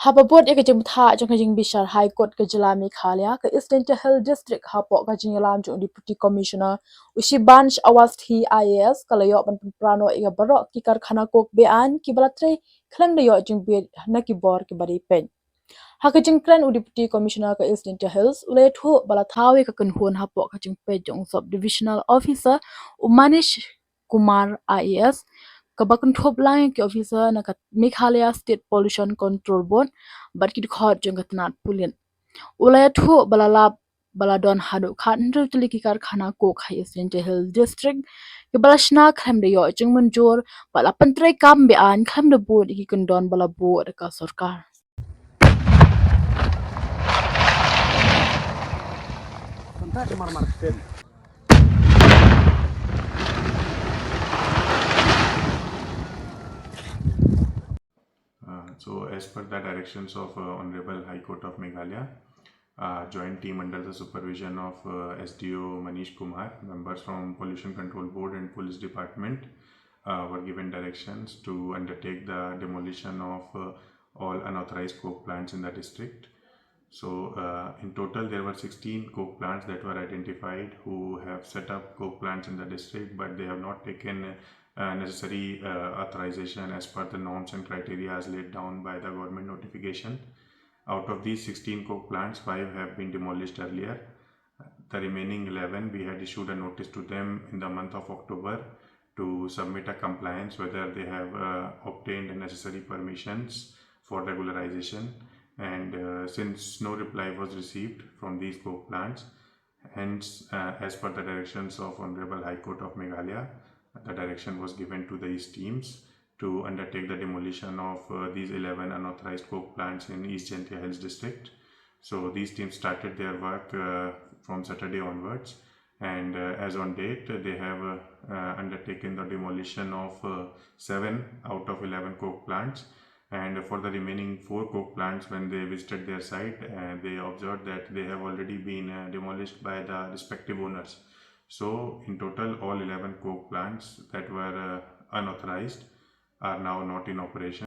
Hababot ekajing tha jong bishar high court ke jila Meghalaya ke East Jaintia district hapo kajing lam jong deputy commissioner ushi bunch awas thi IAS kalayo ban prano ega barok ki karkhana kok beain ki balatre khlang de yo jing be na ki bor ki bari pen hakajing kran deputy commissioner ke East Jaintia Hills ule thu bala thawe ka kan hon hapo kajing pe jong sub divisional officer umanish kumar IAS kabakun thop lang ki officer na ka Meghalaya State Pollution Control Board but ki khot jong katnat pulin ulay thu balala baladon hadu khan ru tuli ki karkhana ko khai Jaintia Hill district ki balashna kham de yo jing manjor bala pantre kam be an kham de board ki kondon bala board ka sarkar So, as per the directions of Honorable High Court of Meghalaya, joint team under the supervision of SDO Manish Kumar, members from Pollution Control Board and Police Department were given directions to undertake the demolition of all unauthorized coke plants in the district. So, in total, there were 16 coke plants that were identified who have set up coke plants in the district, but they have not taken necessary authorization as per the norms and criteria as laid down by the government notification. Out of these 16 coke plants, 5 have been demolished earlier. The remaining 11, we had issued a notice to them in the month of October to submit a compliance whether they have obtained the necessary permissions for regularization. And since no reply was received from these coke plants, hence, as per the directions of Honorable High Court of Meghalaya, the direction was given to these teams to undertake the demolition of these 11 unauthorized coke plants in East Jaintia Hills district. So these teams started their work from Saturday onwards, and as on date, they have undertaken the demolition of 7 out of 11 coke plants. And for the remaining 4 coke plants, when they visited their site, they observed that they have already been demolished by the respective owners. So in total, all 11 coke plants that were unauthorized are now not in operation.